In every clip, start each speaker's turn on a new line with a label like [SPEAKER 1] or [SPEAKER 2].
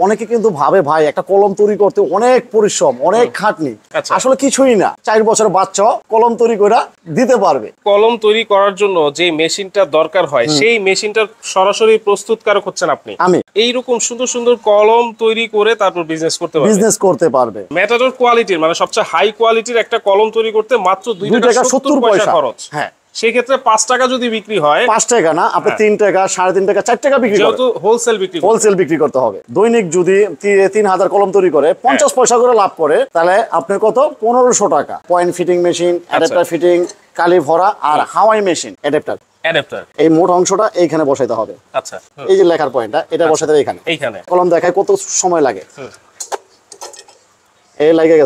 [SPEAKER 1] অনেকে কিন্তু ভাবে ভাই একটা কলম তৈরি করতে অনেক পরিশ্রম, অনেক খাটনি। আসলে কিছুই না, 4 বছর বাচ্চা কলম তৈরি করে দিতে পারবে।
[SPEAKER 2] কলম তৈরি করার জন্য যে মেশিনটা দরকার হয় সেই মেশিনটার সরাসরি প্রস্তুতকারক হচ্ছেন আপনি।
[SPEAKER 1] আমি
[SPEAKER 2] এইরকম সুন্দর সুন্দর কলম তৈরি করে তারপর বিজনেস করতে পারবে। ম্যাটাডোর কোয়ালিটির মানে সবচেয়ে হাই কোয়ালিটির একটা কলম তৈরি করতে মাত্র 2 টাকা 70 পয়সা খরচ।
[SPEAKER 1] হ্যাঁ,
[SPEAKER 2] সেই ক্ষেত্রে 5 টাকা যদি বিক্রি হয়,
[SPEAKER 1] 5 টাকা না, আপনি 3 টাকা, 3.5 টাকা, 4 টাকা বিক্রি করতে,
[SPEAKER 2] যেহেতু হোলসেল বিক্রি
[SPEAKER 1] করতে হবে। দৈনিক যদি 3000 কলম তৈরি করে 50 পয়সা করে লাভ করে, তাহলে আপনার কত 1500 টাকা। Point fitting machine, adapter fitting, কালি ভরা আর হাওয়াই মেশিন অ্যাডাপ্টার। এই মোট অংশটা এইখানে বসাইতে হবে।
[SPEAKER 2] আচ্ছা,
[SPEAKER 1] এই যে লেখার পয়েন্টটা এটা বসাইতে হবে এইখানে। কলম দেখায় কত সময় লাগে। এই লেগে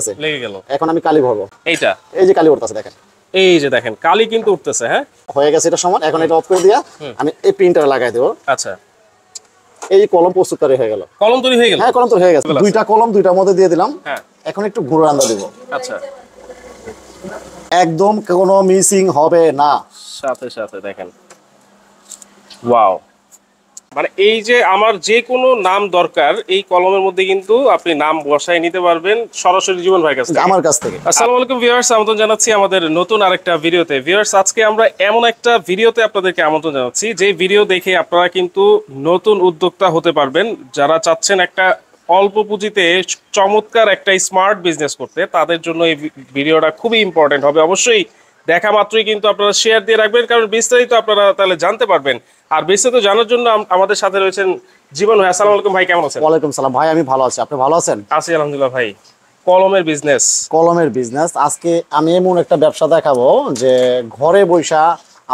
[SPEAKER 1] গেল। এখন আমি কালি ভরবো। এইটা এই যে কালি উঠতেছে দেখেন,
[SPEAKER 2] এই যে দেখেন কালি কিন্তু উঠতেছে। হ্যাঁ,
[SPEAKER 1] হয়ে গেছে এটা সমান। এখন এটা অফ করে দিয়া আমি এই প্রিন্টার লাগাই দেব।
[SPEAKER 2] আচ্ছা,
[SPEAKER 1] এই কলম প্রস্তুতকারী হয়ে গেল।
[SPEAKER 2] কলম তৈরি হয়ে গেল।
[SPEAKER 1] হ্যাঁ, কলম তৈরি হয়ে গেছে। দুইটা কলম দুইটার মধ্যে দিয়ে দিলাম। হ্যাঁ, এখন একটু ঘুরে আন্দা দেব।
[SPEAKER 2] আচ্ছা,
[SPEAKER 1] একদম কোনো মিসিং হবে না।
[SPEAKER 2] সাথে সাথে দেখেন, ওয়াও, মানে এই যে আমার যে কোনো নাম দরকার এই কলমের মধ্যে কিন্তু আপনি নাম বসায় নিতে পারবেন সরাসরি জীবন ভাইয়ের কাছ থেকে,
[SPEAKER 1] আমার কাছ থেকে।
[SPEAKER 2] আসসালামু আলাইকুম ভিউয়ার্স, আমন্ত্রণ জানাচ্ছি আমাদের নতুন আরেকটা ভিডিওতে। ভিউয়ার্স, আজকে আমরা এমন একটা ভিডিওতে আপনাদেরকে আমন্ত্রণ জানাচ্ছি যে ভিডিও দেখে আপনারা কিন্তু নতুন উদ্যোক্তা হতে পারবেন। যারা চাচ্ছেন একটা অল্প পুঁজিতে চমৎকার একটা স্মার্ট বিজনেস করতে, তাদের জন্য এই ভিডিওটা খুবই ইম্পর্টেন্ট হবে। অবশ্যই দেখা মাত্রই কিন্তু আপনারা শেয়ার দিয়ে রাখবেন, কারণ বিস্তারিত আপনারা তাহলে জানতে পারবেন। আর বিস্তারিত জানার জন্য আমাদের সাথে রয়েছেন জীবন ভাই। আসসালামু আলাইকুম ভাই, কেমন আছেন?
[SPEAKER 1] ওয়ালাইকুম সালাম ভাই, আমি ভালো আছি। আপনি ভালো আছেন?
[SPEAKER 2] আছি আলহামদুলিল্লাহ ভাই। কলমের বিজনেস আজকে আমি এমন একটা ব্যবসা দেখাবো যে ঘরে বসা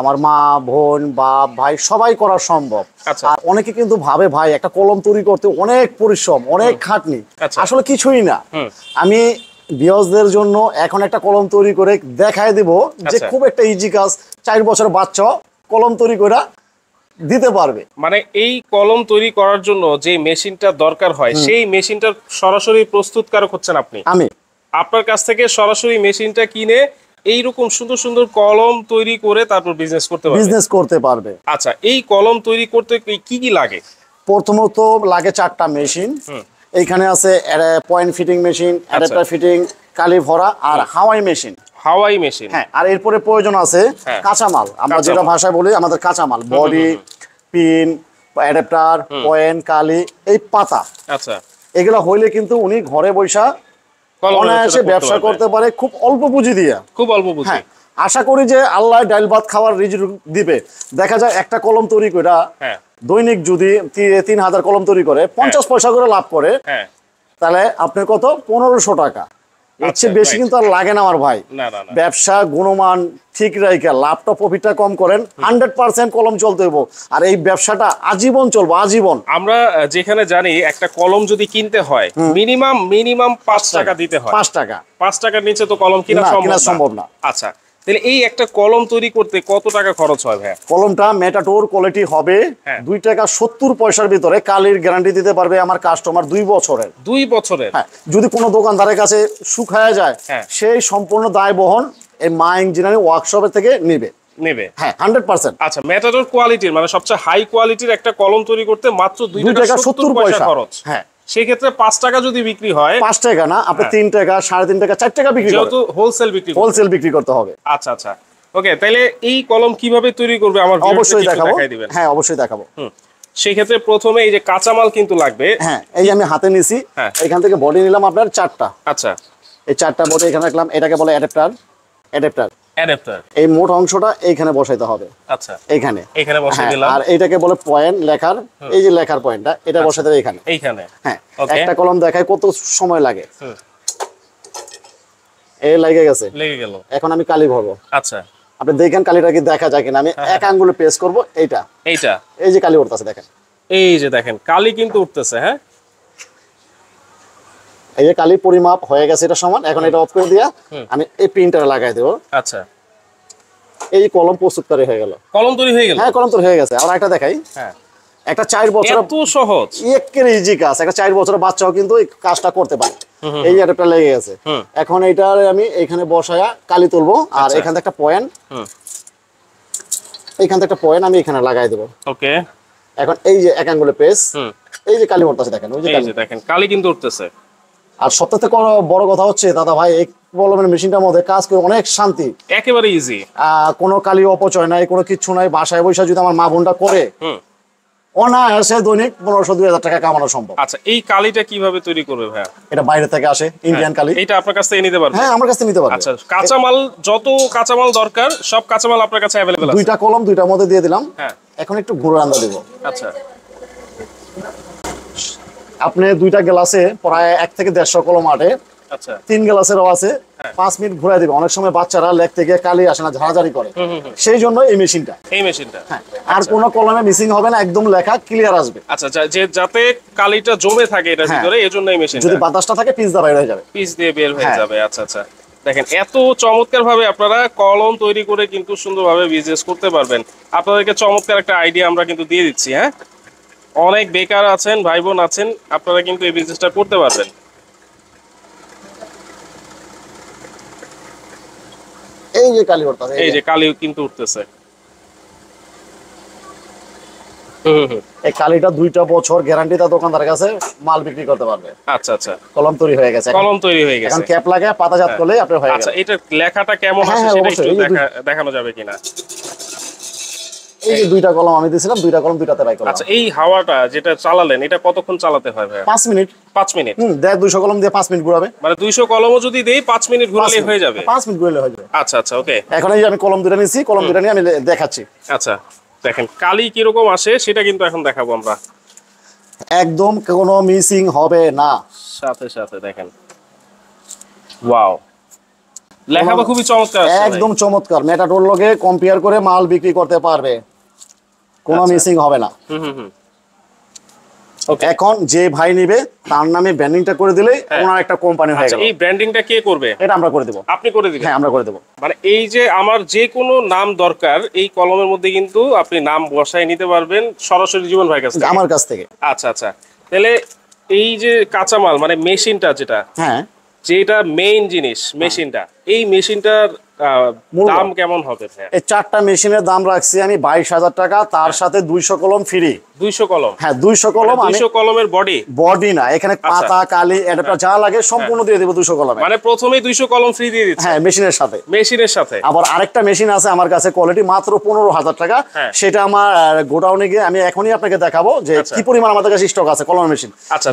[SPEAKER 2] আমার মা, বোন, বাপ, ভাই সবাই করা সম্ভব। আর অনেকে কিন্তু ভাবে ভাই একটা কলম তৈরি করতে অনেক পরিশ্রম, অনেক খাটনি। আসলে কিছুই না। আমি ভিউয়ারদের জন্য এখন একটা কলম তৈরি করে দেখায় দিব যে খুব একটা ইজি কাজ। 4 বছর বাচ্চা কলম তৈরি করে দিতে পারবে। মানে এই কলম তৈরি করার জন্য যে মেশিনটা দরকার হয় সেই মেশিনটার সরাসরি প্রস্তুতকারক হচ্ছেন আপনি।
[SPEAKER 1] আমি
[SPEAKER 2] আপনার কাছ থেকে সরাসরি মেশিনটা কিনে এইরকম সুন্দর সুন্দর কলম তৈরি করে তারপর বিজনেস করতে পারবে। আচ্ছা, এই কলম তৈরি করতে কি কি লাগে?
[SPEAKER 1] প্রথমত লাগে 4টা মেশিন। এইখানে আছে point fitting machine, adapter fitting, কালি ভরা আর হাওয়াই মেশিন।
[SPEAKER 2] হ্যাঁ,
[SPEAKER 1] আর এরপরে প্রয়োজন আছে কাঁচামাল। আমরা যেটা ভাষায় বলি আমাদের কাঁচামাল, বডি, পিন, অ্যাডাপ্টার, পয়েন্ট, কালি, এই পাতা।
[SPEAKER 2] আচ্ছা,
[SPEAKER 1] এগুলো হইলে কিন্তু উনি ঘরে বসা অনায়াসে ব্যবসা করতে পারে খুব অল্প পুঁজি দিয়ে। হ্যাঁ, আশা করি যে আল্লাহ ডাইল ভাত খাওয়ার রিজিক দিবে। দেখা যায় একটা কলম তৈরি করে দৈনিক যদি 3000 কলম তৈরি করে 50 পয়সা করে লাভ করে, তাহলে আপনার কত 1500 টাকা। এর চেয়ে বেশি কিন্তু আর লাগে না আমার ভাই। ব্যবসা গুণমান ঠিক রাখা লাভটা প্রফিটটা কম করেন, 100% কলম চলতে হইব। আর এই ব্যবসাটা আজীবন চলবো, আজীবন।
[SPEAKER 2] আমরা যেখানে জানি একটা কলম যদি কিনতে হয় মিনিমাম 5 টাকা দিতে হয়। 5 টাকার নিচে তো কলম কিনা সম্ভব না। আচ্ছা, তাহলে এই একটা কলম তৈরি করতে কত টাকা খরচ হয় ভাই?
[SPEAKER 1] কলমটা ম্যাটাডোর কোয়ালিটি হবে 2 টাকা 70 পয়সার ভিতরে। কালির গ্যারান্টি দিতে পারবে আমার কাস্টমার 2 বছরের। হ্যাঁ, যদি কোনো দোকানদারের কাছে শুকায় যায় সেই সম্পূর্ণ দায় বহন এই মা ইঞ্জিনিয়ারিং ওয়ার্কশপের থেকে নেবে। হ্যাঁ, 100%।
[SPEAKER 2] আচ্ছা, ম্যাটাডোর কোয়ালিটির মানে সবচেয়ে হাই কোয়ালিটির একটা কলম তৈরি করতে মাত্র 2 টাকা 70 পয়সা খরচ। হ্যাঁ, সেই ক্ষেত্রে 5 টাকা যদি বিক্রি হয়,
[SPEAKER 1] 5 টাকা না, আপনি 3 টাকা, 3.5 টাকা, 4 টাকা বিক্রি করতে,
[SPEAKER 2] যেহেতু হোলসেল বিক্রি
[SPEAKER 1] করতে হবে।
[SPEAKER 2] আচ্ছা, ওকে। তাহলে এই কলম কিভাবে তৈরি করবে আমার
[SPEAKER 1] অবশ্যই দেখাবো। হ্যাঁ, অবশ্যই দেখাবো।
[SPEAKER 2] সেই ক্ষেত্রে প্রথমে এই যে কাঁচামাল কিন্তু লাগবে।
[SPEAKER 1] হ্যাঁ, এই যে আমি হাতে নিছি, এখান থেকে বডি নিলাম আপনার 4টা।
[SPEAKER 2] আচ্ছা,
[SPEAKER 1] এই 4টা বডি এখানে রাখলাম। এটাকে বলে অ্যাডাপ্টার। এই মোট অংশটা এইখানে বসাইতে হবে।
[SPEAKER 2] আচ্ছা,
[SPEAKER 1] এইখানে
[SPEAKER 2] বসাই দিলাম।
[SPEAKER 1] আর এইটাকে বলে পয়েন্ট, লেখার এই যে লেখার পয়েন্টটা এটা বসাইতে হবে এইখানে। হ্যাঁ, একটা কলম দেখায় কত সময় লাগে। এই লেগে গেল। এখন আমি কালি ভরবো।
[SPEAKER 2] আচ্ছা,
[SPEAKER 1] আপনি দেখেন কালিটা কি দেখা যায় কিনা। আমি এক আঙ্গুলে প্রেস করব। এইটা এই যে কালি উঠতেছে দেখেন,
[SPEAKER 2] এই যে দেখেন কালি কিন্তু উঠতেছে। হ্যাঁ,
[SPEAKER 1] এই যে কালি পরিমাপ হয়ে গেছে, এটা সমান। এখন এটা অফ করে দিয়া আমি এই প্রিন্টার লাগাই দেব।
[SPEAKER 2] আচ্ছা,
[SPEAKER 1] এই কলম প্রস্তুতকারী হয়ে গেল।
[SPEAKER 2] কলম তৈরি হয়ে গেল।
[SPEAKER 1] হ্যাঁ, কলম তৈরি হয়ে গেছে। আর একটা দেখাই। হ্যাঁ, একটা 4 বছর,
[SPEAKER 2] এত সহজ,
[SPEAKER 1] একেবারে ইজি কাজ। একটা 4 বছরের বাচ্চাও কিন্তু এই কাজটা করতে পারে। এই অ্যাডাপ্টার লেগে গেছে। এখন এইটা আমি এখানে বসায়া কালি তুলবো। আর এখান থেকে একটা পয়েন্ট, এইখান থেকে একটা পয়েন্ট আমি এখানে লাগাই দেব।
[SPEAKER 2] ওকে।
[SPEAKER 1] এখন এই যে এক আঙ্গুলে প্রেস,
[SPEAKER 2] এই যে কালি উঠতেছে দেখেন, ওই
[SPEAKER 3] যে দেখেন কালি কিন্তু উঠতেছে।
[SPEAKER 2] আর সবথেকে বড় কথা হচ্ছে দাদা ভাই, এই কলমের মেশিনটার মধ্যে কাজ করে অনেক শান্তি,
[SPEAKER 3] একেবারে ইজি,
[SPEAKER 2] কোনো কালি অপচয় নাই, কোনো কিছু নাই। বাসায় বসে যদি আমার মা বোনটা করে অনায়াসে দৈনিক 1500-2000 টাকা কামানো সম্ভব।
[SPEAKER 3] আচ্ছা, এই কালিটা কিভাবে তৈরি করবে ভাইয়া?
[SPEAKER 2] এটা বাইরে থেকে আসে, ইন্ডিয়ান কালি।
[SPEAKER 3] এটা আপনার কাছ থেকে নিতে পারবে?
[SPEAKER 2] হ্যাঁ, আমার কাছ থেকে নিতে পারবে।
[SPEAKER 3] আচ্ছা, কাঁচামাল যত কাঁচামাল দরকার সব কাঁচামাল আপনার কাছে अवेलेबल আছে?
[SPEAKER 2] দুইটা কলম দুইটার মধ্যে দিয়ে দিলাম।
[SPEAKER 3] হ্যাঁ,
[SPEAKER 2] এখন একটু গুঁড়ো রান্দা দিব।
[SPEAKER 3] আচ্ছা,
[SPEAKER 2] আপনি দুইটা গ্লাসে প্রায় 1 থেকে 150 কলম আটে।
[SPEAKER 3] আচ্ছা,
[SPEAKER 2] 3 গ্লাসেরও আছে। 5 মিনিট ঘুরাই দিবে। অনেক সময় বাচ্চারা লেগ থেকে কালি আসে না, ঝাড়াঝাড়ি করে, সেই জন্য এই মেশিনটা।
[SPEAKER 3] হ্যাঁ,
[SPEAKER 2] আর কোনো কলমে মিসিং হবে না, একদম লেখা ক্লিয়ার আসবে।
[SPEAKER 3] আচ্ছা, যে যাতে কালিটা জমে থাকে এটার ভিতরে, এজন্য এই মেশিনটা।
[SPEAKER 2] যদি বাতাসটা থাকে পিস দিয়ে বের হয়ে যাবে,
[SPEAKER 3] পিস দিয়ে বের হয়ে যাবে। আচ্ছা আচ্ছা, দেখেন এত চমৎকার ভাবে আপনারা কলম তৈরি করে কিন্তু সুন্দরভাবে বিজনেস করতে পারবেন। আপনাদেরকে চমৎকার একটা আইডিয়া আমরা কিন্তু দিয়ে দিচ্ছি। হ্যাঁ, অনেক বেকার আছেন, ভাই বোন আছেন, আপনারা কিন্তু এই বিজনেসটা করতে পারবেন।
[SPEAKER 2] এই যে কালি উঠতেছে,
[SPEAKER 3] এই যে কালি কিন্তু উঠতেছে।
[SPEAKER 2] এই কালিটা 2টা বছর গ্যারান্টিটা দোকানদারের কাছে মাল বিক্রি করতে পারবে।
[SPEAKER 3] আচ্ছা আচ্ছা,
[SPEAKER 2] কলম তৈরি হয়ে গেছে,
[SPEAKER 3] কলম তৈরি হয়ে গেছে।
[SPEAKER 2] এখন ক্যাপ লাগে পাতাজাত করলে আপনি হয়ে গেছে।
[SPEAKER 3] আচ্ছা, এটা লেখাটা কেমন আছে সেটা একটু দেখানো যাবে কিনা?
[SPEAKER 2] এই যে 2টা কলম আমি দিয়েছিলাম, 2টা কলম 2টাতে বাই করলাম।
[SPEAKER 3] আচ্ছা, এই হাওয়াটা যেটা চালালেন এটা কতক্ষণ চালাতে হয় ভাই?
[SPEAKER 2] 5 মিনিট।
[SPEAKER 3] 5 মিনিট?
[SPEAKER 2] দেখ 200 কলম দিয়ে 5 মিনিট ঘুরাবে।
[SPEAKER 3] মানে 200 কলমও যদি দেই 5 মিনিট ঘুরালেই হয়ে যাবে?
[SPEAKER 2] 5 মিনিট ঘুরালে হয়ে যাবে।
[SPEAKER 3] আচ্ছা আচ্ছা, ওকে।
[SPEAKER 2] এখন এই যে আমি কলম দুটো নিয়েছি, কলম দুটো নিয়ে আমি দেখাচ্ছি।
[SPEAKER 3] আচ্ছা, দেখেন কালি কিরকম আসে সেটা কিন্তু এখন দেখাবো আমরা।
[SPEAKER 2] একদম কোনো মিসিং হবে না।
[SPEAKER 3] সাথে সাথে দেখেন, ওয়াও, লেখা তো খুবই চমৎকার,
[SPEAKER 2] একদম চমৎকার। মেটাডোর লগে কম্পেয়ার করে মাল বিক্রি করতে পারবে, কোনো মিসিং হবে না। এখন যে ভাই নিবে তার নামে ব্র্যান্ডিংটা করে দিলে ওনার একটা কোম্পানি হয়ে গেল।
[SPEAKER 3] এই ব্র্যান্ডিংটা কে করবে?
[SPEAKER 2] এটা আমরা করে দেব।
[SPEAKER 3] আপনি করে দিবেন?
[SPEAKER 2] হ্যাঁ, আমরা করে দেব।
[SPEAKER 3] মানে এই যে আমার যে কোনো নাম দরকার এই কলমের মধ্যে কিন্তু আপনি নাম বসায় নিতে পারবেন সরাসরি জীবন ভাইয়ের কাছ থেকে?
[SPEAKER 2] আমার কাছ থেকে।
[SPEAKER 3] আচ্ছা আচ্ছা, তাহলে এই যে কাঁচামাল মানে মেশিনটা যেটা,
[SPEAKER 2] হ্যাঁ,
[SPEAKER 3] যেটা মেইন জিনিস মেশিনটা, এই মেশিনটার দাম কেমন হবে?
[SPEAKER 2] এই 4টা মেশিনের দাম রাখছি আমি 22,000 টাকা, তার সাথে 200 কলম ফ্রি।
[SPEAKER 3] 200 কলম?
[SPEAKER 2] হ্যাঁ, 200 কলম।
[SPEAKER 3] 200 কলমের বডি
[SPEAKER 2] না, এখানে পাতা কালি অ্যাডাপ্টার যা লাগে সম্পূর্ণ দিয়ে দেব 200 কলমে।
[SPEAKER 3] মানে প্রথমেই 200 কলম ফ্রি দিয়ে দিচ্ছি?
[SPEAKER 2] হ্যাঁ, মেশিনের সাথে। আবার আরেকটা মেশিন আছে আমার কাছে, কোয়ালিটি মাত্র 15,000 টাকা। সেটা আমার গোডাউনে গিয়ে আমি এখনই আপনাকে দেখাবো যে কি পরিমাণ আমাদের কাছে স্টক আছে কলম মেশিন।
[SPEAKER 3] আচ্ছা,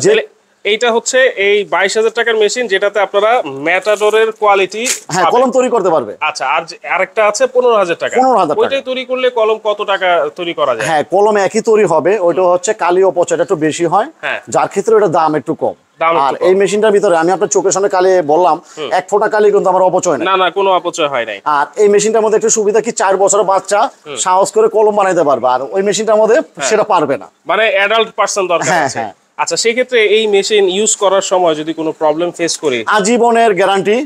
[SPEAKER 3] এইটা হচ্ছে এই 22,000 টাকার মেশিন যেটাতে আপনারা ম্যাটাডোরের কোয়ালিটি
[SPEAKER 2] কলম তৈরি করতে পারবে।
[SPEAKER 3] আচ্ছা, আর আরেকটা আছে 15,000 টাকা।
[SPEAKER 2] 15,000 টাকা।
[SPEAKER 3] ওইটাই তৈরি করলে কলম কত টাকা তৈরি করা যায়?
[SPEAKER 2] হ্যাঁ, কলম একই তৈরি হবে, ওইটা হচ্ছে কালি অপচয়টা একটু বেশি হয়, যার ক্ষেত্রে ওটা দাম একটু কম। আর এই মেশিনটার ভিতরে আমি আপনার চোখের সামনে কালি বললাম, 1 ফোঁটা কালি কিন্তু আমার অপচয় না।
[SPEAKER 3] না, কোনো অপচয় হয় নাই।
[SPEAKER 2] আর এই মেশিনটার মধ্যে একটু সুবিধা কি, 4 বছরের বাচ্চা সাহস করে কলম বানাইতে পারবে, আর ওই মেশিনটার মধ্যে সেটা পারবে না।
[SPEAKER 3] মানে অ্যাডাল্ট পারসন দরকার আছে। আচ্ছা, সেই ক্ষেত্রে এই মেশিন ইউজ করার সময় যদি কোনো প্রবলেম ফেস করি?
[SPEAKER 2] আজীবনের গ্যারান্টি।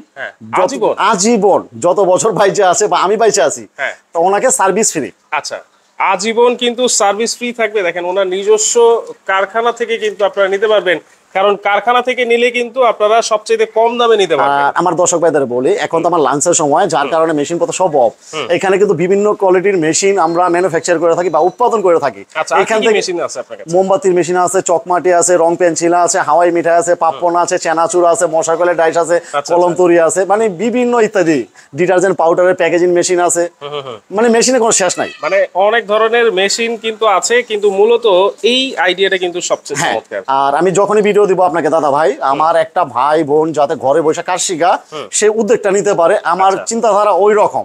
[SPEAKER 2] আজীবন, যত বছর বাইচে আছে বা আমি বাইচে আছি, তো ওনাকে সার্ভিস ফ্রি।
[SPEAKER 3] আচ্ছা, আজীবন কিন্তু সার্ভিস ফ্রি থাকবে। দেখেন ওনার নিজস্ব কারখানা থেকে কিন্তু আপনারা নিতে পারবেন, কারণ কারখানা থেকে নিলে কিন্তু আপনারা সবচেয়ে কম দামে নিতে পারবেন।
[SPEAKER 2] আমার দর্শক ভাইদের বলি, এখন তো আমার লাঞ্চের সময়, যার কারণে মেশিন পত্র সব অফ। এখানে কিন্তু বিভিন্ন কোয়ালিটির মেশিন আমরা ম্যানুফ্যাকচার করে থাকি বা উৎপাদন করে থাকি।
[SPEAKER 3] এখান থেকে মেশিন আছে আপনার কাছে?
[SPEAKER 2] মোমবাতির মেশিন আছে, চকমাটি আছে, রং পেন্সিল আছে, হাওয়াই মিঠাই আছে, পাপ্পন আছে, চেনাচুর আছে, মশা কলের ডাইস আছে, কলম তৈরি আছে, মানে বিভিন্ন ইত্যাদি, ডিটারজেন্ট পাউডারের প্যাকেজিং মেশিন আছে, মানে মেশিনে কোনো শেষ নাই।
[SPEAKER 3] মানে অনেক ধরনের মেশিন কিন্তু আছে, কিন্তু মূলত এই আইডিয়াটা কিন্তু সবচেয়ে চমৎকার।
[SPEAKER 2] আর আমি যখনই ভিডিও দিব আপনাকে, দাদা ভাই, আমার একটা ভাই বোন যাতে ঘরে বসে কাজ শিখা সে উদ্যোগটা নিতে পারে, আমার চিন্তাধারা ওই রকম।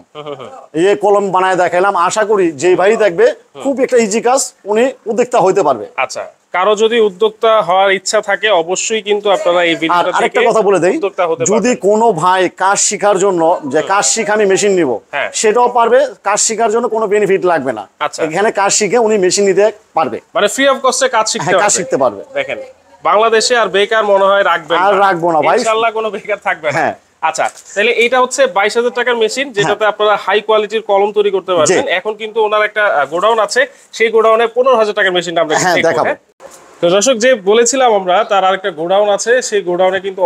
[SPEAKER 2] এই কলম বানায় দেখাইলাম, আশা করি যে ভাই দেখবে খুব একটা ইজি কাজ, উনি উদ্যোক্তা হইতে পারবে।
[SPEAKER 3] আচ্ছা, কারো যদি উদ্যোক্তা হওয়ার ইচ্ছা থাকে অবশ্যই কিন্তু আপনারা এই ভিডিওটা দেখে
[SPEAKER 2] আরেকটা কথা বলে দেই, যদি কোনো ভাই কাজ শেখার জন্য যে কাজ শিখে আমি মেশিন নিব, সেটাও পারবে। কাজ শেখার জন্য কোনো বেনিফিট লাগবে না, এখানে কাজ শিখে উনি মেশিন নিতে পারবে,
[SPEAKER 3] মানে ফ্রি অফ কস্টে কাজ শিখতে
[SPEAKER 2] পারবে।
[SPEAKER 3] দেখেন বাংলাদেশে আর বেকার মনে হয় রাখবো না ভাই, ইনশাআল্লাহ কোনো বেকার থাকবে না। আচ্ছা, তাহলে এটা হচ্ছে 22,000 টাকার মেশিন, যেটাতে আপনারা হাই কোয়ালিটির কলম তৈরি করতে পারবেন। এখন কিন্তু ওনার একটা গোডাউন আছে, সেই গোডাউনে 15,000 টাকার মেশিনটা আমরা দেখাবো। তো দর্শক, যে বলেছিলাম আমরা, তার আরেকটা গোডাউন আছে, সেই গোডাউনে কিন্তু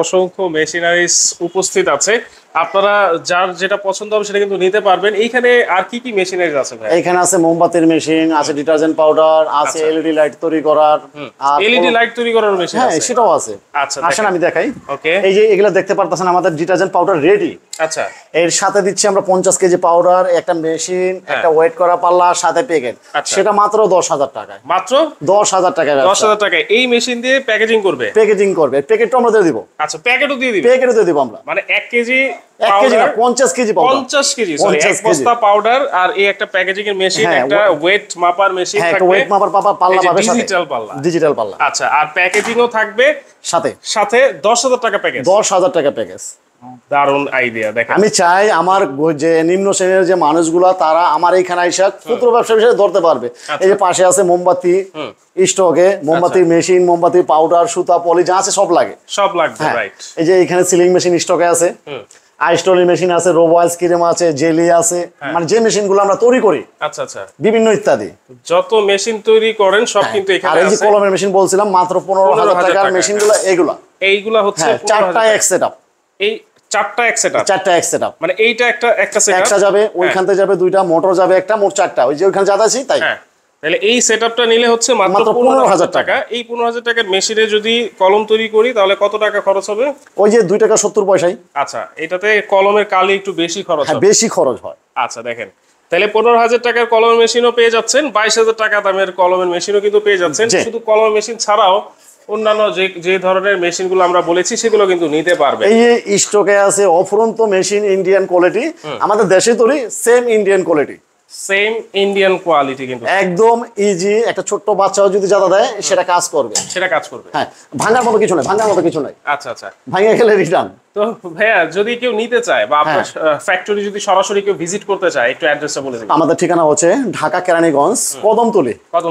[SPEAKER 3] অসংখ্য মেশিনারিজ উপস্থিত আছে। আপনারা যার যেটা পছন্দ হবে সেটা কিন্তু নিতে পারবেন। এইখানে আর কি কি মেশিনারি আছে ভাই?
[SPEAKER 2] এখানে আছে মোমবাতির মেশিন, আছে ডিটারজেন্ট পাউডার, আছে এলইডি লাইট তৈরি করার,
[SPEAKER 3] আর এলইডি লাইট তৈরি করার মেশিন আছে?
[SPEAKER 2] হ্যাঁ, সেটাও আছে।
[SPEAKER 3] আচ্ছা,
[SPEAKER 2] আসেন আমি দেখাই।
[SPEAKER 3] ওকে,
[SPEAKER 2] এই যে এগুলা দেখতে পারতেছেন আমাদের ডিটারজেন্ট পাউডার রেডি।
[SPEAKER 3] আচ্ছা,
[SPEAKER 2] এর সাথে দিচ্ছি আমরা 50 কেজি পাউডার, একটা মেশিন, একটা ওয়েট করা পাল্লা, সাথে প্যাকেট। সেটা মাত্র 10,000 টাকায়।
[SPEAKER 3] মাত্র
[SPEAKER 2] 10,000 টাকায়।
[SPEAKER 3] 10,000 টাকায় এই মেশিন দিয়ে প্যাকেজিং করবে?
[SPEAKER 2] প্যাকেজিং করবে, প্যাকেটটা আমরা দিয়ে দিব।
[SPEAKER 3] আচ্ছা, প্যাকেটও দিয়ে দিবে?
[SPEAKER 2] প্যাকেটও দিয়ে দিব আমরা।
[SPEAKER 3] মানে 1 কেজি
[SPEAKER 2] 1 কেজি না, 50 কেজি পাউডার।
[SPEAKER 3] 50 কেজি, সরি, 1 বস্তা পাউডার আর এই একটা প্যাকেজিং এর মেশিন, একটা ওয়েট মাপার মেশিন থাকবে,
[SPEAKER 2] একটা ওয়েট মাপার পাল্লা পাবে, সাথে
[SPEAKER 3] ডিজিটাল পাল্লা।
[SPEAKER 2] ডিজিটাল পাল্লা।
[SPEAKER 3] আচ্ছা, আর প্যাকেজিংও থাকবে
[SPEAKER 2] সাথে।
[SPEAKER 3] সাথে 10,000 টাকা প্যাকেজ।
[SPEAKER 2] 10,000 টাকা প্যাকেজ।
[SPEAKER 3] দারুন আইডিয়া। দেখেন,
[SPEAKER 2] আমি চাই আমার যে নিম্ন শ্রেণীর যে মানুষগুলা তারা আমার এইখানে এসে ক্ষুদ্র ব্যবসা হিসেবে ধরতে পারবে। এই যে পাশে আছে মোমবাতি স্টকে, মোমবাতির মেশিন, মোমবাতির পাউডার, সুতা, পলি যা আছে সব লাগে,
[SPEAKER 3] সব লাগবে, রাইট।
[SPEAKER 2] এই যে এখানে সিলিং মেশিন স্টকে আছে, আইস্টলি মেশিন আছে, রোবো আইসক্রিম আছে, জেলি আছে, মানে যে মেশিনগুলো আমরা তৈরি করি,
[SPEAKER 3] আচ্ছা আচ্ছা,
[SPEAKER 2] বিভিন্ন ইত্যাদি
[SPEAKER 3] যত মেশিন তৈরি করেন সব কিন্তু এখানে আছে।
[SPEAKER 2] আর এই যে কলমের মেশিন বলছিলাম মাত্র 15,000 টাকার মেশিনগুলো, এইগুলা
[SPEAKER 3] হচ্ছে
[SPEAKER 2] 4টা এক সেটআপ।
[SPEAKER 3] এই 4টা এক সেটআপ?
[SPEAKER 2] 4টা এক সেটআপ,
[SPEAKER 3] মানে এইটা একটা সেটআপ,
[SPEAKER 2] একটা যাবে ওইখান থেকে যাবে, দুইটা মোটর যাবে, একটা, মোট 4টা। ওই যে ওইখানে যা আছে তাই।
[SPEAKER 3] তাহলে এই সেটআপটা নিলে হচ্ছে মাত্র 15,000 টাকা। এই 15,000 টাকার মেশিনে যদি কলম তৈরি করি তাহলে কত টাকা খরচ হবে?
[SPEAKER 2] ওই যে 2 টাকা 70 পয়সায়।
[SPEAKER 3] আচ্ছা, এটাতে কলমের কালি একটু বেশি খরচ হয়?
[SPEAKER 2] বেশি খরচ হয়।
[SPEAKER 3] আচ্ছা, দেখেন, তাহলে 15,000 টাকার কলমের মেশিনও পেয়ে যাচ্ছেন, 22,000 টাকা দামের কলমের মেশিনও কিন্তু পেয়ে যাচ্ছেন। শুধু কলমের মেশিন ছাড়াও অন্যান্য যে ধরনের মেশিনগুলো আমরা বলেছি সেগুলো কিন্তু নিতে পারবে।
[SPEAKER 2] এই স্টকে আছে অফুরন্ত মেশিন, ইন্ডিয়ান কোয়ালিটি, আমাদের দেশে তৈরি, same Indian quality,
[SPEAKER 3] same Indian quality, কিন্তু
[SPEAKER 2] একদম ইজি। একটা ছোট্ট বাচ্চাও যদি জাদা দেয় সেটা কাজ করবে, হ্যাঁ, ভাঙার মতো কিছু নাই।
[SPEAKER 3] আচ্ছা আচ্ছা,
[SPEAKER 2] ভাঙে গেলে রিটার্ন।
[SPEAKER 3] তো ভাইয়া, যদি কেউ নিতে চায় বা আপনার ফ্যাক্টরি যদি সরাসরি কেউ ভিজিট করতে চায়, একটু অ্যাড্রেসটা বলে দিন।
[SPEAKER 2] আমাদের ঠিকানা হচ্ছে ঢাকা কেরানীগঞ্জ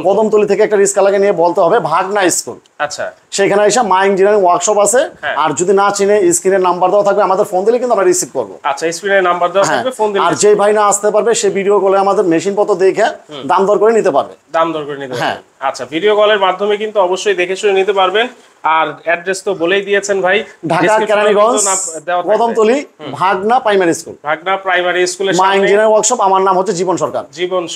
[SPEAKER 2] কদমতলি থেকে একটা রিস্কালাকে নিয়ে বলতে হবে ভাগনা স্কুল।
[SPEAKER 3] আচ্ছা,
[SPEAKER 2] সেখানে এসে মা ইঞ্জিনিয়ারিং ওয়ার্কশপ আছে। আর যদি না চিনে, স্ক্রিনের নাম্বার দেওয়া থাকবে, আমাদের ফোন দিলে কিন্তু আমরা রিসিভ করবো।
[SPEAKER 3] আচ্ছা, স্ক্রিনের নাম্বার দেওয়া থাকবে, ফোন দিলে।
[SPEAKER 2] আর যে ভাই না আসতে পারবে সে ভিডিও কলে আমাদের মেশিন পত্র দেখে দাম দর করে নিতে পারবে।
[SPEAKER 3] হ্যাঁ, আচ্ছা, ভিডিও কলের মাধ্যমে কিন্তু অবশ্যই দেখে শুনে নিতে পারবেন। আর অ্যাড্রেস তো বলেই দিয়েছেন ভাই,
[SPEAKER 2] ঢাকা কেরানীগঞ্জ কদমতলি ভাগনা প্রাইমারি স্কুলের
[SPEAKER 3] সামনে,
[SPEAKER 2] মা ইঞ্জিনিয়ারিং ওয়ার্কশপ। আমার নাম হচ্ছে জীবন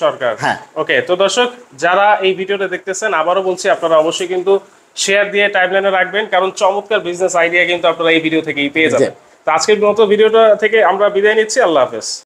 [SPEAKER 2] সরকার।
[SPEAKER 3] হ্যাঁ, ওকে। তো দর্শক যারা এই ভিডিওটা দেখতেছেন, আবারও বলছি, আপনারা অবশ্যই কিন্তু শেয়ার দিয়ে টাইমলাইনে রাখবেন, কারণ চমৎকার বিজনেস আইডিয়া কিন্তু আপনারা এই ভিডিও থেকেই পেয়ে যাবেন। তো আজকের মতো ভিডিওটা থেকে আমরা বিদায় নিচ্ছি। আল্লাহ হাফেজ।